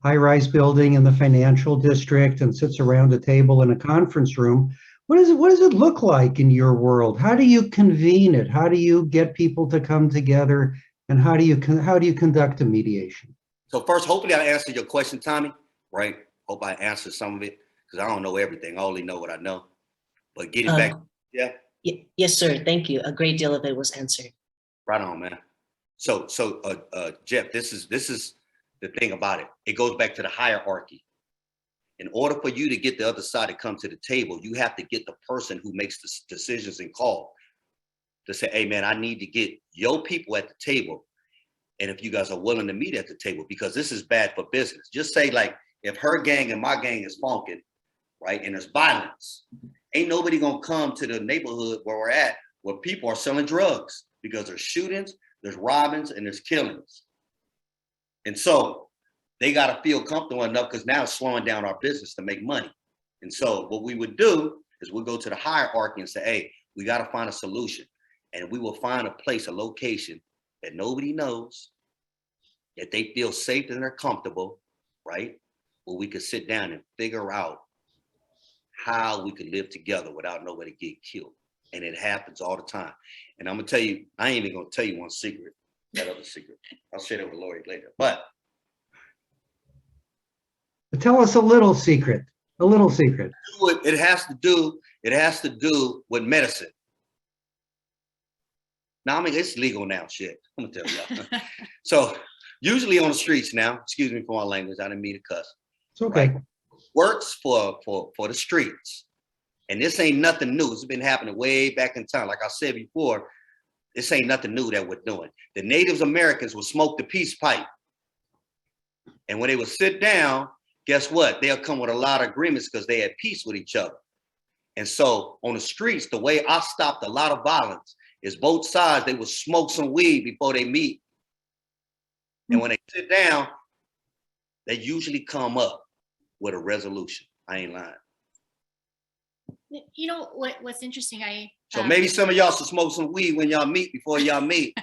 high-rise building in the financial district and sits around a table in a conference room. What does it look like in your world? How do you convene it? How do you get people to come together? And how do you conduct a mediation? So first, hopefully I answered your question, Tommy, right? Hope I answered some of it, because I don't know everything. I only know what I know. But getting back, yeah. Yes, sir. Thank you. A great deal of it was answered. Right on, man. So Jeff, this is the thing about it. It goes back to the hierarchy. In order for you to get the other side to come to the table, you have to get the person who makes the decisions and call to say, hey man, I need to get your people at the table. And if you guys are willing to meet at the table, because this is bad for business. Just say, like, if her gang and my gang is funking, right, and there's violence, ain't nobody gonna come to the neighborhood where we're at, where people are selling drugs, because there's shootings, there's robbings, and there's killings. And so they got to feel comfortable enough, because now it's slowing down our business to make money. And so what we would do is we'll go to the hierarchy and say, hey, we got to find a solution. And we will find a place, a location that nobody knows, that they feel safe and they're comfortable, right? Where we could sit down and figure out how we could live together without nobody getting killed. And it happens all the time. And I'm going to tell you, I ain't even going to tell you one secret, that other secret. I'll share that with Laurie later. But tell us a little secret. It has to do with medicine. Now, I mean, it's legal now, shit. I'm gonna tell y'all. So usually on the streets now, excuse me for my language, I didn't mean to cuss. It's okay. Right? Works for the streets. And this ain't nothing new. It's been happening way back in time. Like I said before, this ain't nothing new that we're doing. The Native Americans would smoke the peace pipe. And when they would sit down, guess what? They'll come with a lot of agreements because they had peace with each other. And so on the streets, the way I stopped a lot of violence is both sides, they would smoke some weed before they meet. And when they sit down, they usually come up with a resolution. I ain't lying. You know what's interesting? So maybe some of y'all should smoke some weed when y'all meet, before y'all meet.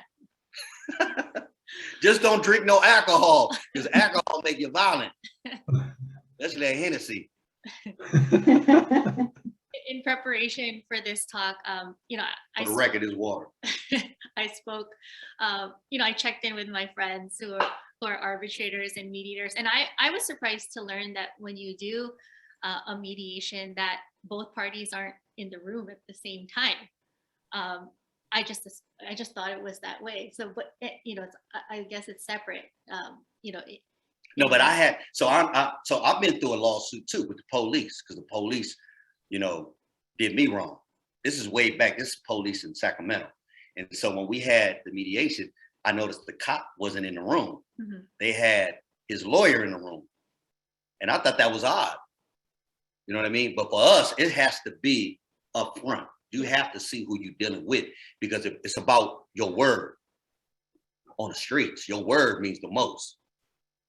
Just don't drink no alcohol, because alcohol make you violent. Especially that Hennessy. In preparation for this talk, you know, For the record, is water. I spoke, you know, I checked in with my friends who are arbitrators and mediators, and I was surprised to learn that when you do a mediation, that both parties aren't in the room at the same time. I just thought it was that way. So, but you know, I guess it's separate. You know. No, but I've been through a lawsuit too with the police, because the police, you know, did me wrong. This is way back. This is police in Sacramento. And so when we had the mediation, I noticed the cop wasn't in the room. Mm-hmm. They had his lawyer in the room. And I thought that was odd. You know what I mean? But for us, it has to be up front. You have to see who you're dealing with, because it's about your word on the streets. Your word means the most.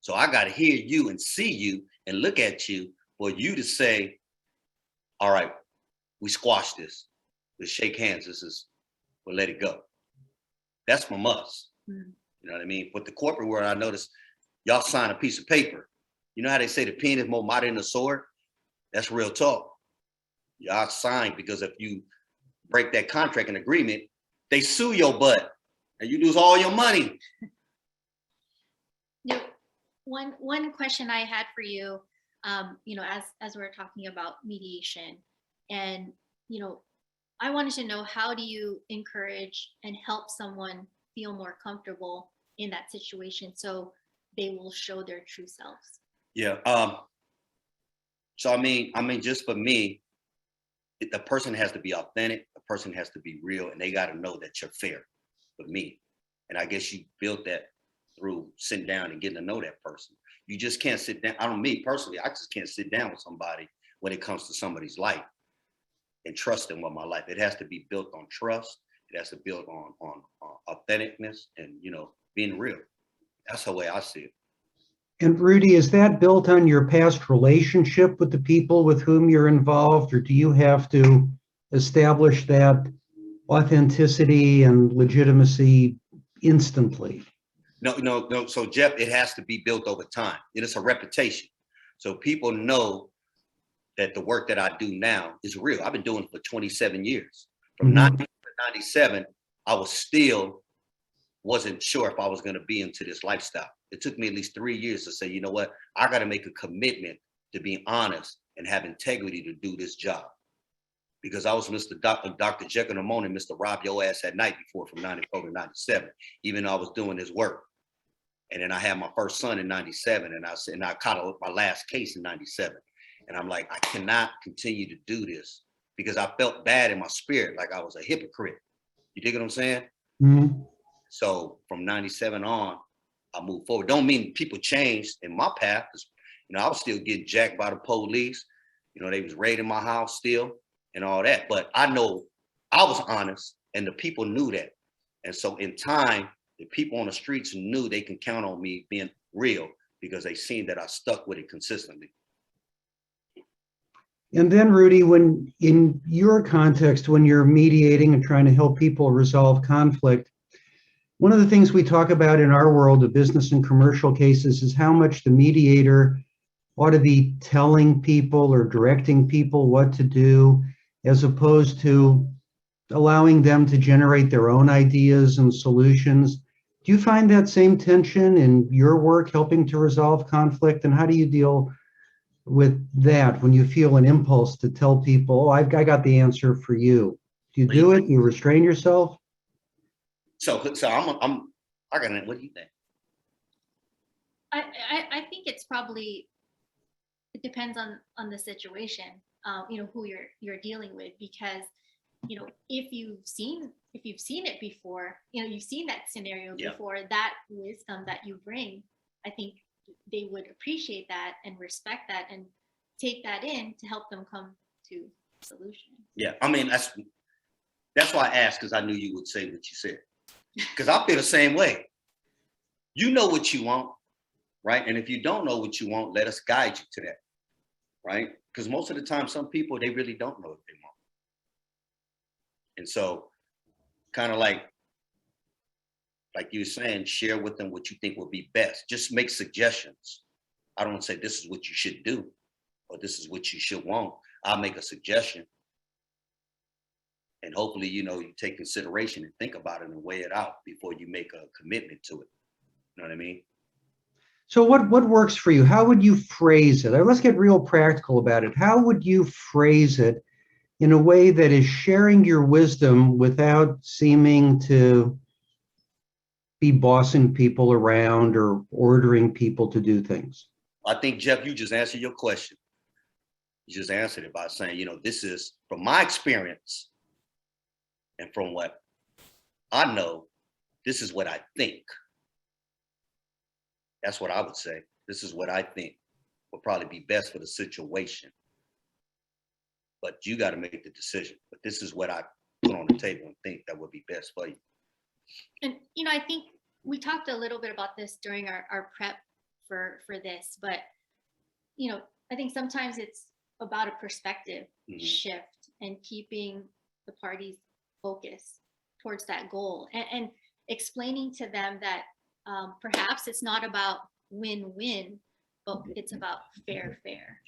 So I got to hear you and see you and look at you for you to say, all right, we squash this. Let's shake hands. We'll let it go. That's from us. Mm-hmm. You know what I mean? But the corporate world, I noticed y'all sign a piece of paper. You know how they say the pen is more mighty than the sword? That's real talk. Y'all sign, because if you break that contract and agreement, they sue your butt and you lose all your money. You know, one question I had for you, you know, as we're talking about mediation, and you know, I wanted to know, how do you encourage and help someone feel more comfortable in that situation so they will show their true selves? Yeah. So I mean, just for me, the person has to be authentic. The person has to be real, and they got to know that you're fair with me. And I guess you built that through sitting down and getting to know that person. You just can't sit down. I don't, me personally, I just can't sit down with somebody when it comes to somebody's life and trust them with my life. It has to be built on trust. It has to be built on authenticness and, you know, being real. That's the way I see it. And Rudy, is that built on your past relationship with the people with whom you're involved, or do you have to establish that authenticity and legitimacy instantly? No. So Jeff, it has to be built over time. It is a reputation. So people know that the work that I do now is real. I've been doing it for 27 years. From 90 to 97, I wasn't sure if I was going to be into this lifestyle. It took me at least 3 years to say, you know what, I got to make a commitment to being honest and have integrity to do this job. Because I was Dr. Jekyll in the morning, Mr. Rob Your Ass at night before, from 94 to 97, even though I was doing this work. And then I had my first son in 97, and I caught my last case in 97. And I'm like, I cannot continue to do this, because I felt bad in my spirit, like I was a hypocrite. You dig what I'm saying? Mm-hmm. So from 97 on, I moved forward. Don't mean people changed in my path, because, you know, I was still getting jacked by the police. You know, they was raiding my house still and all that. But I know I was honest, and the people knew that. And so in time, the people on the streets knew they can count on me being real, because they seen that I stuck with it consistently. And then, Rudy, when in your context, when you're mediating and trying to help people resolve conflict, one of the things we talk about in our world of business and commercial cases is how much the mediator ought to be telling people or directing people what to do, as opposed to allowing them to generate their own ideas and solutions. Do you find that same tension in your work helping to resolve conflict? And how do you deal with that when you feel an impulse to tell people, oh, I got the answer for you? Do you do it? You restrain yourself? So I got it. What do you think? I think it's probably, it depends on the situation, you know, who you're dealing with, because, you know, if you've seen it before, you know, you've seen that scenario before, that wisdom that you bring, I think they would appreciate that and respect that and take that in to help them come to a solution. Yeah, I mean, that's why I asked, because I knew you would say what you said. Because I feel the same way. You know what you want, right? And if you don't know what you want, let us guide you to that, right? Because most of the time, some people, they really don't know what they want. And so, kind of like, like you were saying, share with them what you think will be best. Just make suggestions. I don't say this is what you should do or this is what you should want. I'll make a suggestion. And hopefully, you know, you take consideration and think about it and weigh it out before you make a commitment to it. You know what I mean? So what works for you? How would you phrase it? Let's get real practical about it. How would you phrase it in a way that is sharing your wisdom without seeming to be bossing people around or ordering people to do things? I think, Jeff, you just answered your question. You just answered it by saying, you know, this is from my experience and from what I know, this is what I think. That's what I would say. This is what I think would probably be best for the situation. But you got to make the decision. But this is what I put on the table and think that would be best for you. And, you know, I think we talked a little bit about this during our prep for this, but, you know, I think sometimes it's about a perspective shift and keeping the parties focused towards that goal and explaining to them that perhaps it's not about win-win, but it's about fair.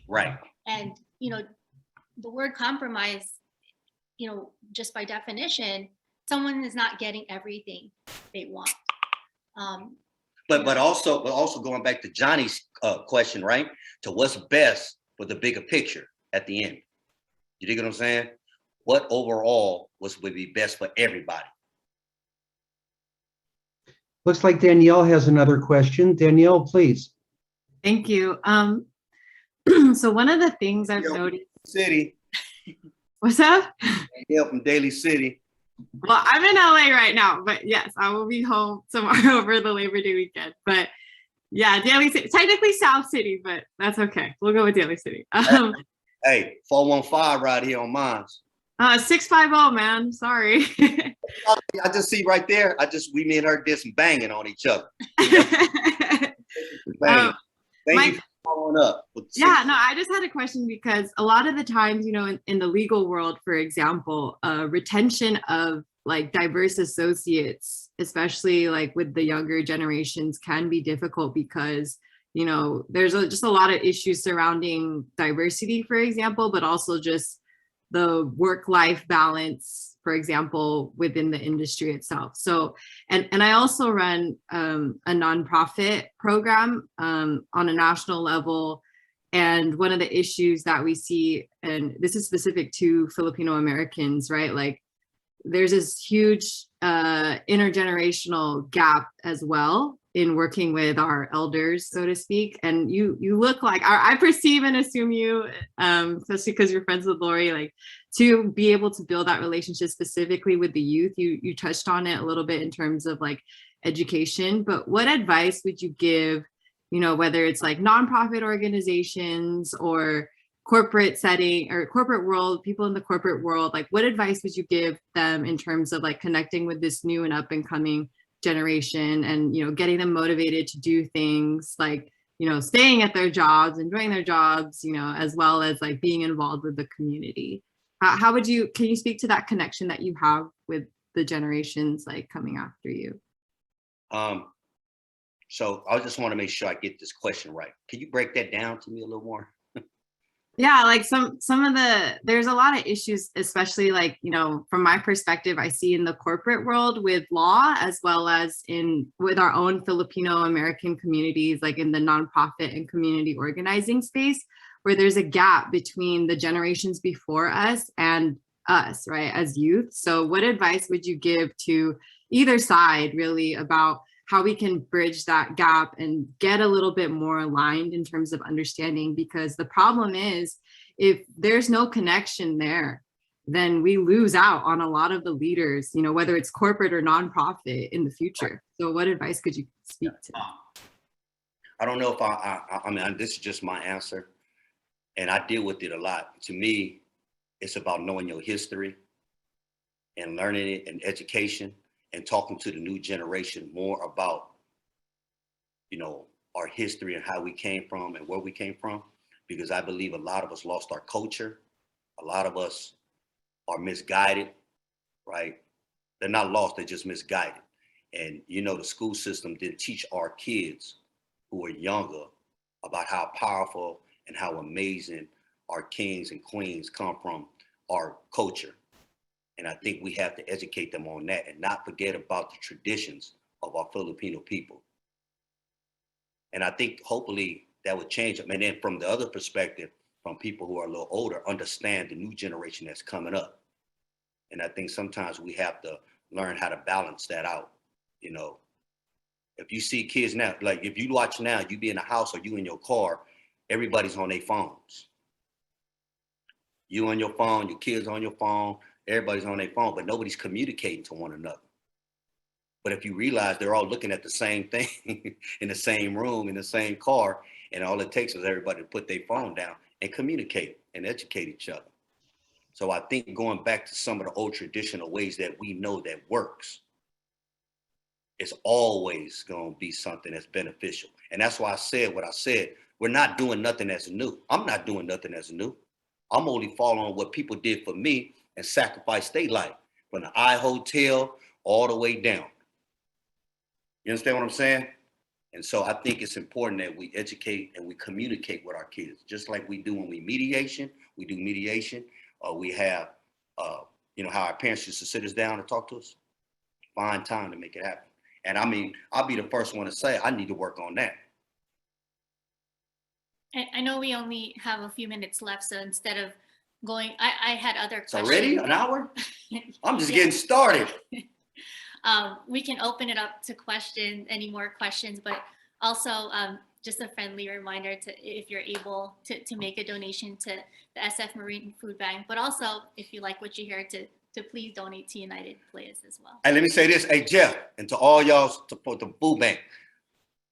Right. And, you know, the word compromise, you know, just by definition, someone is not getting everything they want. But also going back to Johnny's question, right? To what's best for the bigger picture at the end. You dig what I'm saying? What overall would be best for everybody? Looks like Danielle has another question. Danielle, please. Thank you. So one of the things I've noticed. City. What's up? Danielle from Daly City. Well, I'm in LA right now, but yes, I will be home tomorrow over the Labor Day weekend. But yeah, Daly City, technically South City, but that's okay. We'll go with Daly City. Hey, 415 right here on mine. 650, man. Sorry. I just see right there. Me and her did some banging on each other. Thank you for following up. Yeah, no, I just had a question because a lot of the times, you know, in the legal world, for example, retention of like diverse associates, especially like with the younger generations, can be difficult because, you know, there's just a lot of issues surrounding diversity, for example, but also just the work-life balance, for example, within the industry itself. So, and I also run a nonprofit program on a national level. And one of the issues that we see, and this is specific to Filipino Americans, right? Like there's this huge intergenerational gap as well in working with our elders, so to speak. And you look like, I perceive and assume you, especially because you're friends with Laurie, like to be able to build that relationship specifically with the youth. You touched on it a little bit in terms of like education, but what advice would you give, you know, whether it's like nonprofit organizations or corporate setting or corporate world, people in the corporate world, like what advice would you give them in terms of like connecting with this new and up and coming generation and, you know, getting them motivated to do things like, you know, staying at their jobs, enjoying their jobs, you know, as well as like being involved with the community? How would you, can you speak to that connection that you have with the generations like coming after you? So I just want to make sure I get this question right. Can you break that down to me a little more? Yeah, like some of there's a lot of issues, especially like, you know, from my perspective, I see in the corporate world with law, as well as with our own Filipino American communities, like in the nonprofit and community organizing space, where there's a gap between the generations before us and us, right, as youth. So what advice would you give to either side really about how we can bridge that gap and get a little bit more aligned in terms of understanding? Because the problem is, if there's no connection there, then we lose out on a lot of the leaders, you know, whether it's corporate or nonprofit in the future. So what advice could you speak to? I don't know if I mean, this is just my answer, and I deal with it a lot. To me, it's about knowing your history and learning it and education, and talking to the new generation more about, you know, our history and how we came from and where we came from, because I believe a lot of us lost our culture. A lot of us are misguided, right? They're not lost, they're just misguided. And you know, the school system didn't teach our kids who are younger about how powerful and how amazing our kings and queens come from our culture. And I think we have to educate them on that and not forget about the traditions of our Filipino people. And I think hopefully that would change them. And then from the other perspective, from people who are a little older, understand the new generation that's coming up. And I think sometimes we have to learn how to balance that out. You know, if you see kids now, like if you watch now, you be in a house or you in your car, everybody's on their phones. You on your phone, your kids on your phone, everybody's on their phone, but nobody's communicating to one another. But if you realize they're all looking at the same thing in the same room, in the same car, and all it takes is everybody to put their phone down and communicate and educate each other. So I think going back to some of the old traditional ways that we know that works, it's always going to be something that's beneficial. And that's why I said what I said. We're not doing nothing that's new. I'm not doing nothing that's new. I'm only following what people did for me and sacrificed their life from the I Hotel all the way down. You understand what I'm saying? And so I think it's important that we educate and we communicate with our kids, just like we do when we do mediation. We have, you know, how our parents used to sit us down and talk to us. Find time to make it happen. And I mean, I'll be the first one to say I need to work on that. I know we only have a few minutes left, so instead of going, I had other It's questions. already an hour? I'm just Yeah. getting started. We can open it up to questions, any more questions, but also just a friendly reminder to, if you're able to make a donation to the SF Marine Food Bank, but also if you like what you hear, to please donate to United Playaz as well. And let me say this, hey Jeff, and to all y'all support the food bank,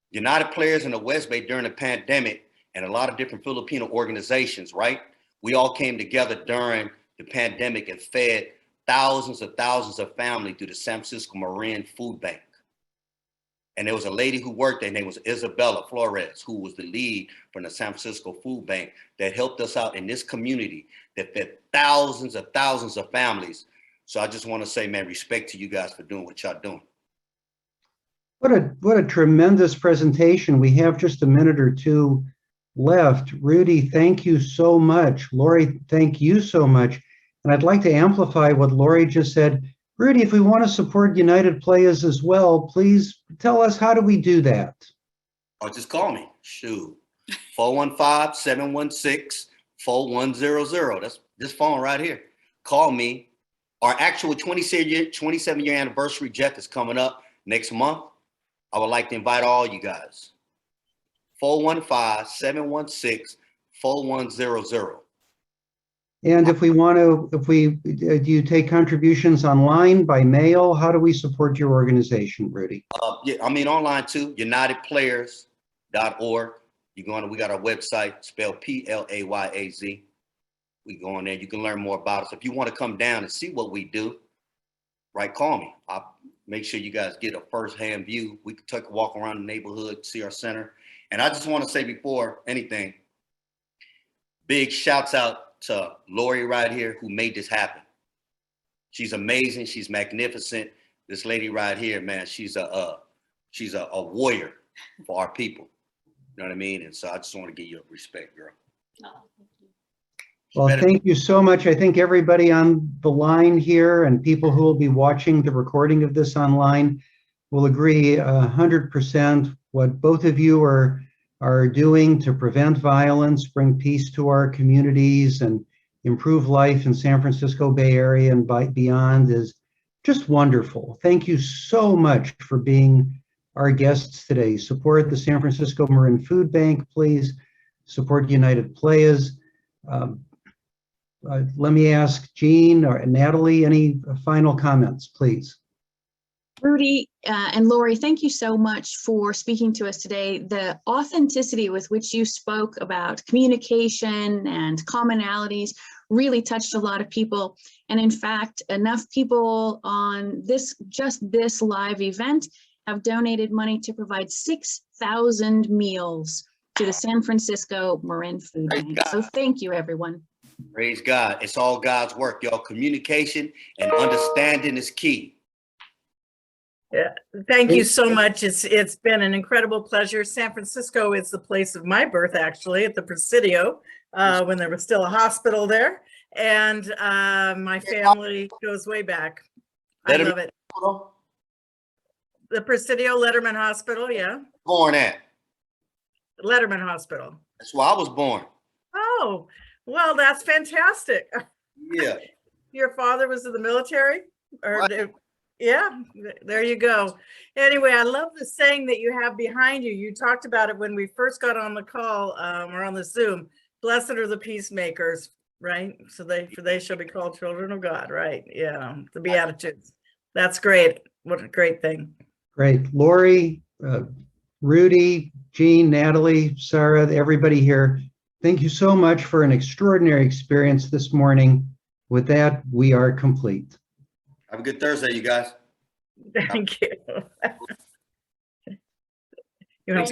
United Playaz in the West Bay during the pandemic, and a lot of different Filipino organizations, right? We all came together during the pandemic and fed thousands of families through the San Francisco Marine Food Bank. And there was a lady who worked there, her name was Isabella Flores, who was the lead from the San Francisco Food Bank that helped us out in this community that fed thousands of families. So I just want to say, man, respect to you guys for doing what y'all doing. What a tremendous presentation. We have just a minute or two left. Rudy, thank you so much. Laurie, thank you so much. And I'd like to amplify what Laurie just said. Rudy, if we want to support United Playaz as well, please tell us, how do we do that? Or just call me. Shoot. 415-716-4100. That's this phone right here. Call me. Our actual 27-year anniversary, Jeff, is coming up next month. I would like to invite all you guys. 415-716-4100. And if we want to, do you take contributions online, by mail? How do we support your organization, Rudy? Yeah, I mean online too, unitedplayaz.org. We got our website, spelled Playaz. We go on there, you can learn more about us. If you want to come down and see what we do, right, call me. I'll make sure you guys get a first-hand view. We can take a walk around the neighborhood, see our center. And I just want to say before anything, big shouts out to Laurie right here, who made this happen. She's amazing. She's magnificent. This lady right here, man, she's a warrior for our people. You know what I mean? And so I just want to give you respect, girl. Oh, thank you. Well, thank you so much. I think everybody on the line here and people who will be watching the recording of this online will agree 100% what both of you are doing to prevent violence, bring peace to our communities, and improve life in San Francisco Bay Area and beyond is just wonderful. Thank you so much for being our guests today. Support the San Francisco Marin Food Bank, please. Support United Playaz. Let me ask Jean or Natalie, any final comments, please? Rudy and Laurie, thank you so much for speaking to us today. The authenticity with which you spoke about communication and commonalities really touched a lot of people. And in fact, enough people on this live event have donated money to provide 6,000 meals to the San Francisco Marin Food Bank. So thank you, everyone. Praise God. It's all God's work, y'all. Communication and understanding is key. Yeah, thank you so much. It's been an incredible pleasure. San Francisco is the place of my birth, actually, at the Presidio, when there was still a hospital there. And my family goes way back. I love it. The Presidio Letterman Hospital, yeah. Born at. Letterman Hospital. That's where I was born. Oh, well, that's fantastic. Yeah. Your father was in the military? Or Right. yeah, there you go. Anyway, I love the saying that you have behind you. You talked about it when we first got on the call or on the Zoom. Blessed are the peacemakers, right? So they shall be called children of God, right? Yeah, the Beatitudes. That's great. What a great thing. Great. Laurie, Rudy, Jean, Natalie, Sarah, everybody here, thank you so much for an extraordinary experience this morning. With that, we are complete. Have a good Thursday, you guys. Thank you. You know,